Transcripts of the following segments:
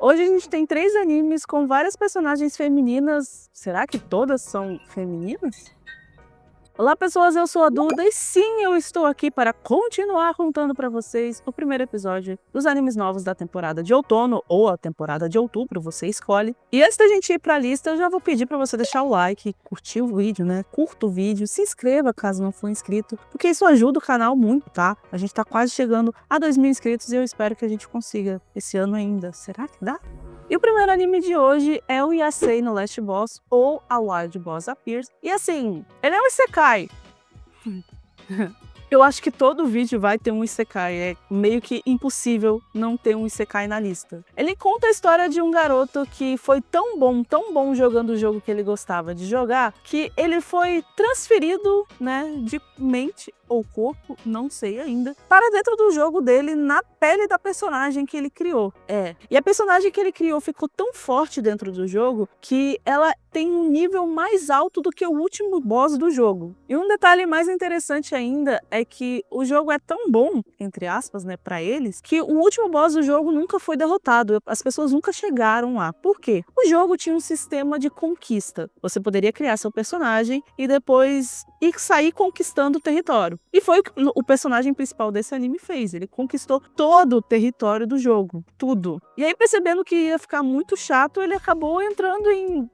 Hoje a gente tem 3 animes com várias personagens femininas. Será que todas são femininas? Olá pessoas, eu sou a Duda e sim, eu estou aqui para continuar contando para vocês o primeiro episódio dos animes novos da temporada de outono ou a temporada de outubro, você escolhe. E antes da gente ir para a lista, eu já vou pedir para você deixar o like, curtir o vídeo, né? Curta o vídeo, se inscreva caso não for inscrito, porque isso ajuda o canal muito, tá? A gente tá quase chegando a 2.000 inscritos e eu espero que a gente consiga esse ano ainda. Será que dá? E o primeiro anime de hoje é o Yasei no Last Boss, ou A Wild Boss Appears. E assim, ele é um isekai. Eu acho que todo vídeo vai ter um isekai, é meio que impossível não ter um isekai na lista. Ele conta a história de um garoto que foi tão bom jogando o jogo que ele gostava de jogar, que ele foi transferido, né, de mente ou corpo, não sei ainda, para dentro do jogo dele, na pele da personagem que ele criou. E a personagem que ele criou ficou tão forte dentro do jogo que ela tem um nível mais alto do que o último boss do jogo. E um detalhe mais interessante ainda é que o jogo é tão bom, entre aspas, né, para eles, que o último boss do jogo nunca foi derrotado. As pessoas nunca chegaram lá. Por quê? O jogo tinha um sistema de conquista. Você poderia criar seu personagem e depois ir sair conquistando o território. E foi o que o personagem principal desse anime fez. Ele conquistou todo o território do jogo. Tudo. E aí, percebendo que ia ficar muito chato, ele acabou entrando em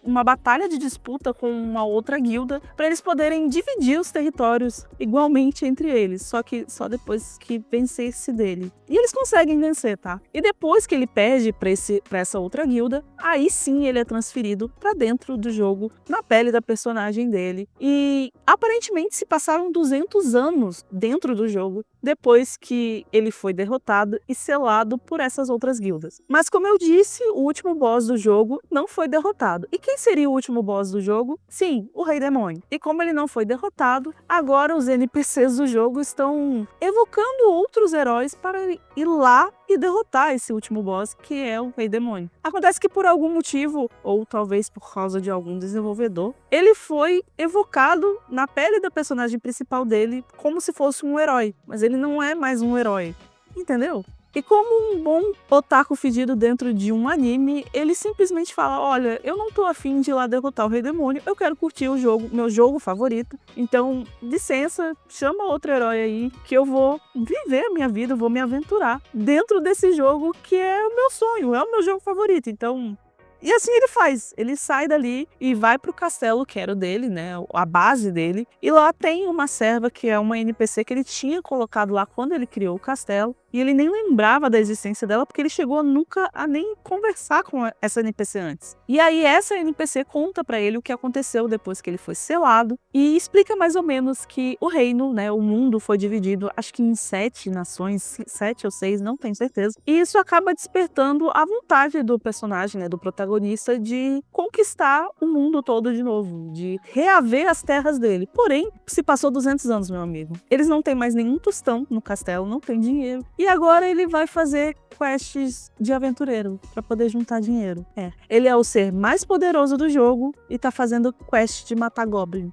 uma batalha de disputa com uma outra guilda para eles poderem dividir os territórios igualmente entre eles. Só que só depois que vencesse dele. E eles conseguem vencer, tá? E depois que ele perde pra essa outra guilda, aí sim ele é transferido para dentro do jogo, na pele da personagem dele. E aparentemente se passaram 200 anos dentro do jogo, depois que ele foi derrotado e selado por essas outras guildas. Mas como eu disse, o último boss do jogo não foi derrotado. E quem seria o último boss do jogo? Sim, o Rei Demônio. E como ele não foi derrotado, agora os NPCs do jogo estão evocando outros heróis para ir lá e derrotar esse último boss, que é o Rei Demônio. Acontece que por algum motivo, ou talvez por causa de algum desenvolvedor, ele foi evocado na pele da personagem principal dele como se fosse um herói. Mas ele não é mais um herói, entendeu? E como um bom otaku fedido dentro de um anime, ele simplesmente fala: olha, eu não tô afim de ir lá derrotar o Rei Demônio, eu quero curtir o jogo, meu jogo favorito. Então, licença, chama outro herói aí, que eu vou viver a minha vida, eu vou me aventurar dentro desse jogo que é o meu sonho, é o meu jogo favorito. Então... E assim ele faz, ele sai dali e vai pro castelo, que era o dele, né, a base dele. E lá tem uma serva que é uma NPC que ele tinha colocado lá quando ele criou o castelo. E ele nem lembrava da existência dela, porque ele chegou nunca a nem conversar com essa NPC antes. E aí essa NPC conta pra ele o que aconteceu depois que ele foi selado e explica mais ou menos que o reino, né, o mundo foi dividido, acho que em 7 nações, 7 ou 6, não tenho certeza. E isso acaba despertando a vontade do personagem, né, do protagonista, de conquistar o mundo todo de novo, de reaver as terras dele. Porém, se passou 200 anos, meu amigo. Eles não têm mais nenhum tostão no castelo, não tem dinheiro. E agora ele vai fazer quests de aventureiro para poder juntar dinheiro. Ele é o ser mais poderoso do jogo e tá fazendo quest de matar goblin.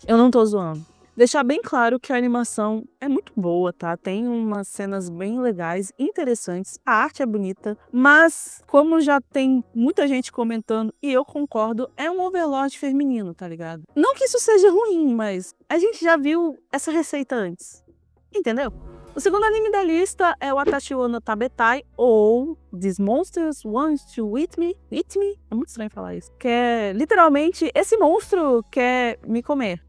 Eu não tô zoando. Deixar bem claro que a animação é muito boa, tá? Tem umas cenas bem legais, interessantes, a arte é bonita, mas como já tem muita gente comentando, e eu concordo, é um Overlord feminino, tá ligado? Não que isso seja ruim, mas a gente já viu essa receita antes. Entendeu? O segundo anime da lista é o Atashi wa no Tabetai, ou These Monsters Want to Eat Me. Eat Me? É muito estranho falar isso. Que é, literalmente, esse monstro quer me comer.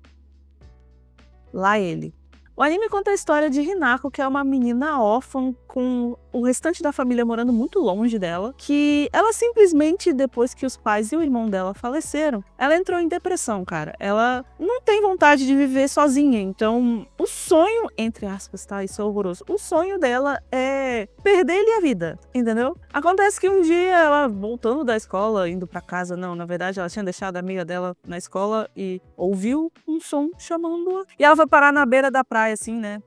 Lá ele. O anime conta a história de Hinako, que é uma menina órfã com o restante da família morando muito longe dela, que ela simplesmente, depois que os pais e o irmão dela faleceram, ela entrou em depressão, cara. Ela não tem vontade de viver sozinha, então o sonho, entre aspas, tá? Isso é horroroso. O sonho dela é perder-lhe a vida, entendeu? Acontece que um dia ela, voltando da escola, indo pra casa, não, na verdade ela tinha deixado a amiga dela na escola e ouviu um som chamando-a. E ela foi parar na beira da praia, assim, né?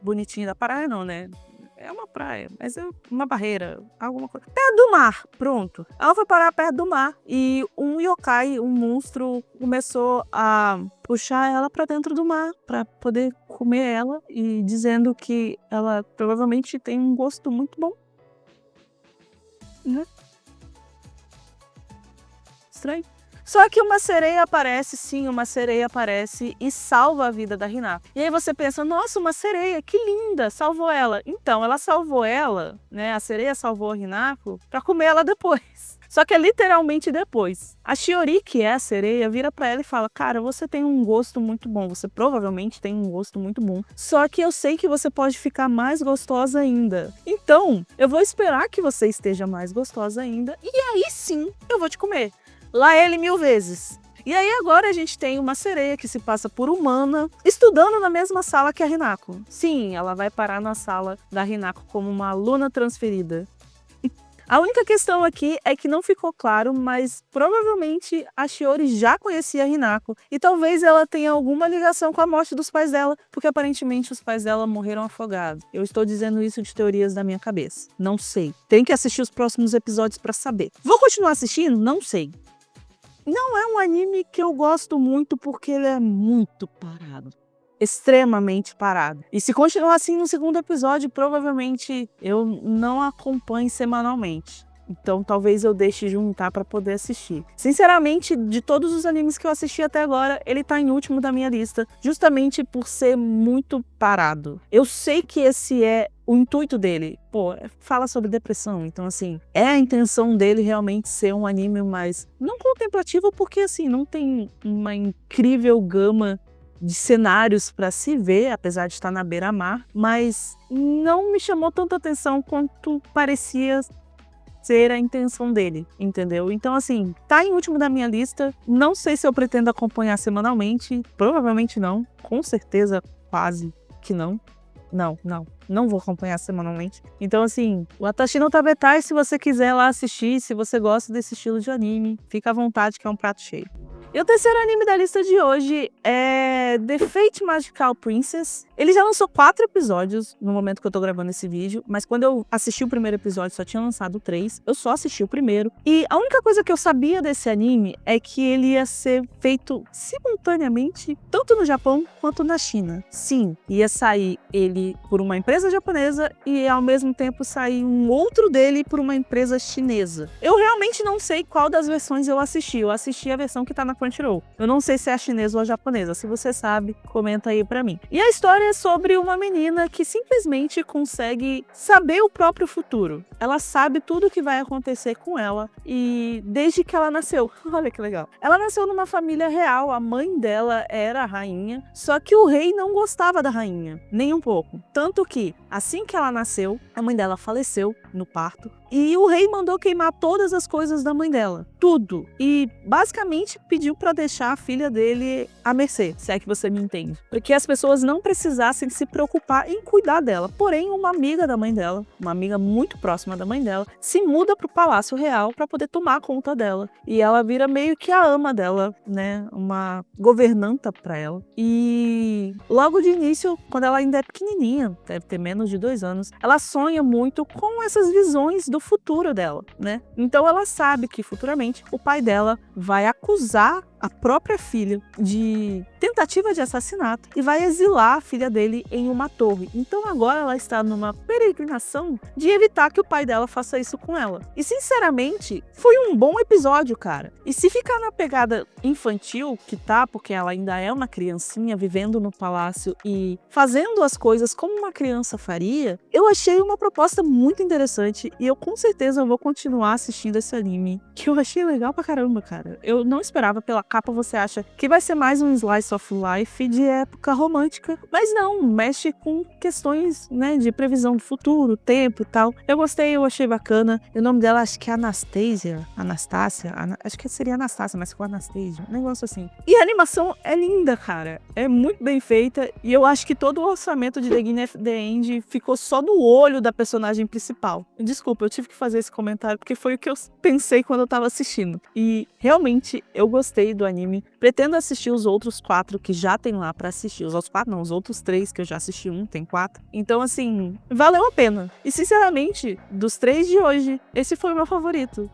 Bonitinha da praia, não, né? É uma praia, mas é uma barreira, alguma coisa. Perto do mar, pronto. Ela foi parar perto do mar e um yokai, um monstro, começou a puxar ela pra dentro do mar pra poder comer ela e dizendo que ela provavelmente tem um gosto muito bom. Né? Estranho. Só que uma sereia aparece, sim, uma sereia aparece e salva a vida da Hinako. E aí você pensa, nossa, uma sereia, que linda, salvou ela. Então, ela salvou ela, né, a sereia salvou a Hinako pra comer ela depois. Só que é literalmente depois. A Shiori, que é a sereia, vira pra ela e fala, cara, você tem um gosto muito bom, você provavelmente tem um gosto muito bom, só que eu sei que você pode ficar mais gostosa ainda. Então, eu vou esperar que você esteja mais gostosa ainda e aí sim eu vou te comer. Lá ele 1000 vezes. E aí agora a gente tem uma sereia que se passa por humana, estudando na mesma sala que a Hinako. Sim, ela vai parar na sala da Hinako como uma aluna transferida. A única questão aqui é que não ficou claro, mas provavelmente a Shiori já conhecia a Hinako e talvez ela tenha alguma ligação com a morte dos pais dela, porque aparentemente os pais dela morreram afogados. Eu estou dizendo isso de teorias da minha cabeça. Não sei. Tem que assistir os próximos episódios para saber. Vou continuar assistindo? Não sei. Não é um anime que eu gosto muito porque ele é muito parado. Extremamente parado. E se continuar assim no segundo episódio, provavelmente eu não acompanhe semanalmente. Então talvez eu deixe juntar para poder assistir. Sinceramente, de todos os animes que eu assisti até agora, ele tá em último da minha lista, justamente por ser muito parado. Eu sei que esse é o intuito dele. Pô, fala sobre depressão, então assim, é a intenção dele realmente ser um anime mais, não contemplativo, porque assim, não tem uma incrível gama de cenários para se ver, apesar de estar na beira-mar, mas não me chamou tanta atenção quanto parecia ser a intenção dele, entendeu? Então, assim, tá em último da minha lista. Não sei se eu pretendo acompanhar semanalmente. Provavelmente não. Com certeza, quase que não. Não vou acompanhar semanalmente. Então, assim, o Watashi no Tabetai, se você quiser lá assistir, se você gosta desse estilo de anime, fica à vontade que é um prato cheio. E o terceiro anime da lista de hoje é The Fate Magical Princess. Ele já lançou 4 episódios no momento que eu tô gravando esse vídeo, mas quando eu assisti o primeiro episódio só tinha lançado 3, eu só assisti o primeiro. E a única coisa que eu sabia desse anime é que ele ia ser feito simultaneamente, tanto no Japão quanto na China. Sim, ia sair ele por uma empresa japonesa e ao mesmo tempo sair um outro dele por uma empresa chinesa. Eu realmente não sei qual das versões eu assisti. Eu assisti a versão que tá na Crunchyroll. Eu não sei se é a chinesa ou a japonesa. Se você sabe, comenta aí pra mim. E a história é sobre uma menina que simplesmente consegue saber o próprio futuro. Ela sabe tudo o que vai acontecer com ela e desde que ela nasceu. Olha que legal. Ela nasceu numa família real. A mãe dela era a rainha, só que o rei não gostava da rainha, nem um pouco. Tanto que, assim que ela nasceu, a mãe dela faleceu no parto e o rei mandou queimar todas as coisas da mãe dela. Tudo. E basicamente pediu para deixar a filha dele à mercê, se é que você me entende. Porque as pessoas não precisassem se preocupar em cuidar dela. Porém, uma amiga da mãe dela, uma amiga muito próxima da mãe dela, se muda pro Palácio Real para poder tomar conta dela. E ela vira meio que a ama dela, né? Uma governanta para ela. E logo de início, quando ela ainda é pequenininha, deve ter menos de 2 anos, ela sonha muito com essas visões do futuro dela, né? Então ela sabe que futuramente o pai dela vai acusar a própria filha de tentativa de assassinato e vai exilar a filha dele em uma torre. Então agora ela está numa peregrinação de evitar que o pai dela faça isso com ela. E sinceramente, foi um bom episódio, cara. E se ficar na pegada infantil, que tá, porque ela ainda é uma criancinha vivendo no palácio e fazendo as coisas como uma criança faria, eu achei uma proposta muito interessante e eu com certeza vou continuar assistindo esse anime, que eu achei legal pra caramba, cara. Eu não esperava. Pela capa você acha que vai ser mais um slice of life de época romântica, mas não, mexe com questões, né, de previsão do futuro, tempo e tal. Eu gostei, eu achei bacana. E o nome dela acho que é Anastácia, acho que seria Anastácia, mas ficou Anastasia, um negócio assim. E a animação é linda, cara, é muito bem feita e eu acho que todo o orçamento de The Beginning of the End ficou só no olho da personagem principal. Desculpa, eu tive que fazer esse comentário porque foi o que eu pensei quando eu tava assistindo. E realmente eu gostei do anime. Pretendo assistir os outros 4 que já tem lá pra assistir. Os outros 4 não, os outros 3 que eu já assisti, tem 4. Então assim, valeu a pena. E sinceramente, dos 3 de hoje, esse foi o meu favorito.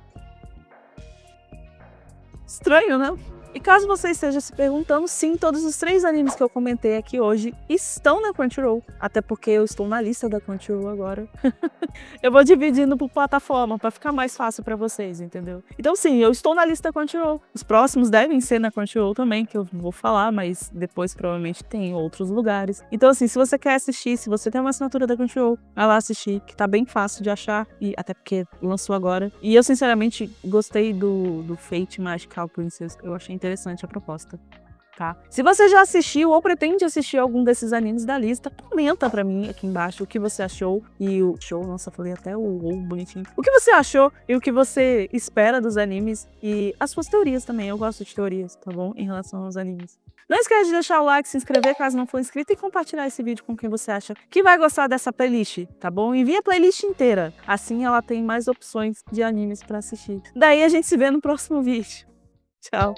Estranho, né? E caso você esteja se perguntando, sim, todos os 3 animes que eu comentei aqui hoje estão na Crunchyroll, até porque eu estou na lista da Crunchyroll agora. Eu vou dividindo por plataforma para ficar mais fácil para vocês, entendeu? Então sim, eu estou na lista da Crunchyroll. Os próximos devem ser na Crunchyroll também, que eu vou falar, mas depois provavelmente tem em outros lugares. Então assim, se você quer assistir, se você tem uma assinatura da Crunchyroll, vai lá assistir, que tá bem fácil de achar, e até porque lançou agora. E eu sinceramente gostei do Fate Magical Princess, eu achei interessante a proposta. Tá? Se você já assistiu ou pretende assistir algum desses animes da lista, comenta pra mim aqui embaixo o que você achou e o show, nossa, falei até o bonitinho. O que você achou e o que você espera dos animes e as suas teorias também. Eu gosto de teorias, tá bom? Em relação aos animes. Não esquece de deixar o like, se inscrever caso não for inscrito e compartilhar esse vídeo com quem você acha que vai gostar dessa playlist, tá bom? Envia a playlist inteira, assim ela tem mais opções de animes pra assistir. Daí a gente se vê no próximo vídeo. Tchau!